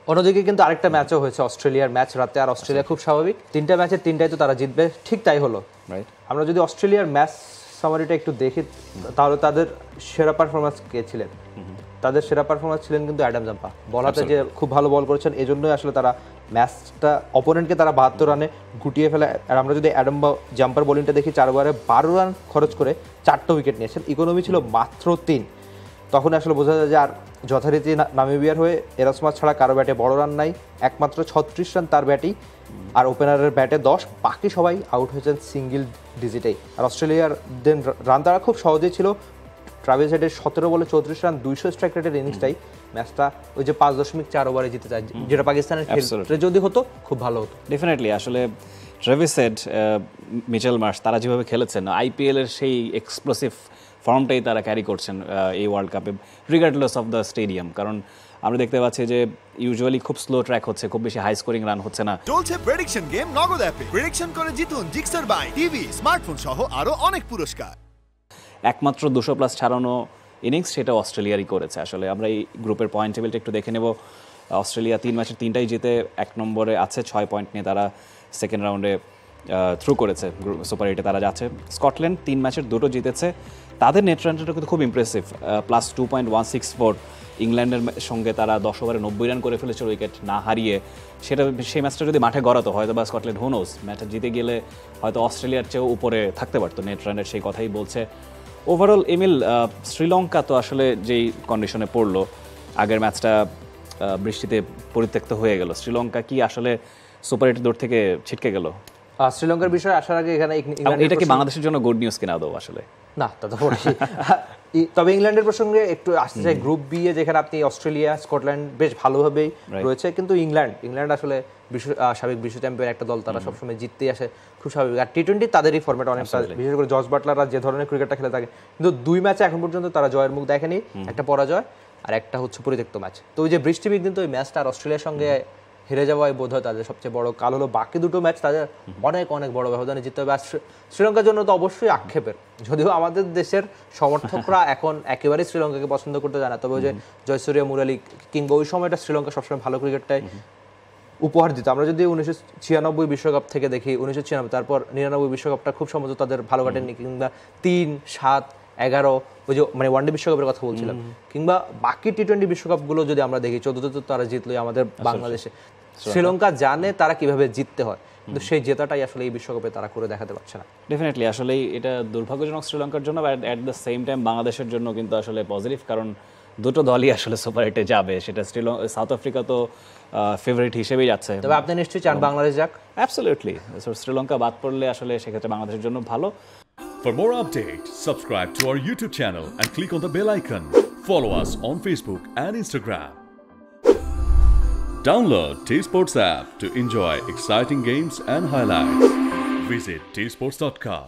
অন্যদিকে কিন্তু আরেকটা ম্যাচও হয়েছে, অস্ট্রেলিয়ার ম্যাচ রাতে, আর অস্ট্রেলিয়া খুব স্বাভাবিক 3টা ম্যাচের 3টাই তো তারা জিতবে, ঠিক তাই হলো। আমরা যদি অস্ট্রেলিয়ার ম্যাচ সামারিটা একটু দেখি তাহলে তাদের সেরা পারফরমেন্স কে ছিলেন? তাদের সেরা পারফরমেন্স ছিলেন কিন্তু অ্যাডাম জাম্পা। বল হাতে যে খুব ভালো বল করেছেন, এজন্যই আসলে তারা ম্যাচটা অপোনেন্টকে তারা 72 রানে গুটিয়ে ফেলে। আর আমরা যদি অ্যাডাম জাম্পার বোলিংটা দেখি, 4 ওভারে 12 রান খরচ করে 4টা উইকেট নিয়েছেন, ইকোনমি ছিল মাত্র 3। তখন আসলে বোঝা যায় যে আর যথারীতি নামিবিয়ার হয়ে এরাসমাস ছাড়া কারো ব্যাটে বড় রান নাই, একমাত্র 36 রান তার ব্যাটেই, আর ওপেনারের ব্যাটে 10, বাকি সবাই আউট হয়েছেন সিঙ্গেল ডিজিটেই। আর অস্ট্রেলিয়ার দেন রান তারা খুব সহজেই ছিল, ট্রাভিস হেডের 17 বলে 34 রান 200 স্ট্রাইক রেটের ইনিংসটাই ম্যাচটা ওই যে 5.4 ওভারে জিতে যায়, যেটা পাকিস্তানের ক্ষেত্রে যদি হতো খুব ভালো হতো। ডেফিনেটলি আসলে ট্রাভিস হেড, মিচেল মার্শ তারা যেভাবে খেলেছেন আইপিএল এর সেই এক্সপ্লোসিভ ফর্মটাই তারা ক্যারি করছেন এই ওয়ার্ল্ড কাপে, রিগার্ডলেস অফ দ্য স্টেডিয়াম। কারণ আমরা দেখতে পাচ্ছি যে ইউজুয়ালি খুব স্লো ট্র্যাক হচ্ছে, খুব বেশি হাই স্কোরিং রান হচ্ছে না। চলছে প্রেডিকশন গেম নগদ অ্যাপে, প্রেডিকশন করে জিতুন জিক্সার বাই টিভি, স্মার্টফোন সহ আরো অনেক পুরস্কার। একমাত্র 200+ ছাড়ানো ইনিংস সেটা অস্ট্রেলিয়ারই করেছে। আসলে আমরা এই গ্রুপের পয়েন্ট টেবিলটা একটু দেখে নেব। অস্ট্রেলিয়া 3 ম্যাচের 3টাই জিতে 1 নম্বরে আছে, 6 পয়েন্ট নিয়ে তারা সেকেন্ড রাউন্ডে থ্রু করেছে, সুপার 8-এ তারা যাচ্ছে। স্কটল্যান্ড 3 ম্যাচের 2টো জিতেছে, তাদের নেট রানটা কিন্তু খুব ইমপ্রেসিভ, +2.164। ইংল্যান্ডের সঙ্গে তারা 10 ওভারে 90 রান করে ফেলেছিল উইকেট না হারিয়ে। সেই ম্যাচটা যদি মাঠে গড়াতো হয়তো বা স্কটল্যান্ড হোনোস ম্যাচটা জিতে গেলে হয়তো অস্ট্রেলিয়ার চেয়েও উপরে থাকতে পারতো নেট রানের, সেই কথাই বলছে। ওভারঅল এমিল, শ্রীলঙ্কা তো আসলে যেই কন্ডিশনে পড়লো, আগের ম্যাচটা বৃষ্টিতে পরিত্যক্ত হয়ে গেল, শ্রীলঙ্কা কি আসলে সুপার 8 দৌড় থেকে ছিটকে গেল? শ্রীলঙ্কার বিষয়ে আসার আগে এখানে এটা কি বাংলাদেশের জন্য গুড নিউজ কিনা আদৌ? আসলে না, তা তো তবে ইংল্যান্ডের প্রসঙ্গে একটু আসতে চাই। গ্রুপ বি এ যেখানে আপনি অস্ট্রেলিয়া, স্কটল্যান্ড বেশ ভালোভাবেই রয়েছে, কিন্তু ইংল্যান্ড আসলে সাবেক বিশ্ব চ্যাম্পিয়ন একটা দল, তারা সবসময় জিততেই আসে, খুব স্বাভাবিক। আর টি-20 তাদেরই ফরম্যাট অনেক, বিশেষ করে জর্জ বাটলাররা যে ধরনের ক্রিকেটটা খেলে থাকে, কিন্তু 2 ম্যাচে এখন পর্যন্ত তারা জয়ের মুখ দেখেনি, একটা পরাজয় আর একটা হচ্ছে পরিত্যক্ত ম্যাচ। তো ওই যে বৃষ্টিবিঘ্নিত ওই ম্যাচটা আর অস্ট্রেলিয়ার সঙ্গে হেরে যাওয়াই বোধ হয় তাদের সবচেয়ে বড় কাল হলো। বাকি 2টো ম্যাচ তাদের অনেক অনেক বড় ব্যবধানে জিততে হবে। আর শ্রীলঙ্কার জন্য তো অবশ্যই আক্ষেপের, যদিও আমাদের দেশের সমর্থকরা এখন একেবারেই শ্রীলঙ্কাকে পছন্দ করতে জানে, তবে ওই যে জয়সূর্য মুরালি কিংবা ওই সময়টা শ্রীলঙ্কা সবসময় ভালো ক্রিকেটটাই উপহার দিত। আমরা যদি 1996 বিশ্বকাপ থেকে দেখি, 1996 তারপর 99 বিশ্বকাপটা খুব সম্ভবত তাদের ভালো কাটেনি, কিংবা 3, 7, 11 ওই যে মানে ওয়ানডে বিশ্বকাপের কথা বলছিলাম, কিংবা বাকি টি-20 বিশ্বকাপগুলো যদি আমরা দেখি, 14তে তো তারা জিতলোই আমাদের বাংলাদেশে। শ্রীলঙ্কা জানে তারা কিভাবে জিততে হয়, কিন্তু সেই জেতাটাই আসলে এই বিশ্বকাপে তারা করে দেখাতে পারছে না। ডেফিনেটলি আসলে এটা দুর্ভাগ্যজনক শ্রীলঙ্কার জন্য, but at the same time বাংলাদেশের জন্য কিন্তু আসলে পজিটিভ, কারণ দুটো দলই আসলে সুপার 8-এ যাবে। সেটা সাউথ আফ্রিকা তো ফেভারিট হিসেবেই যাচ্ছে, তবে আপনি নিশ্চয়ই চান বাংলাদেশ যাক। অ্যাবসলিউটলি, শ্রীলঙ্কা বাদ পড়লে আসলে সেক্ষেত্রে বাংলাদেশের জন্য ভালো। For more updates, subscribe to our YouTube channel and click on the bell icon. Follow us on Facebook and Instagram. Download T-Sports app to enjoy exciting games and highlights. Visit tsports.com.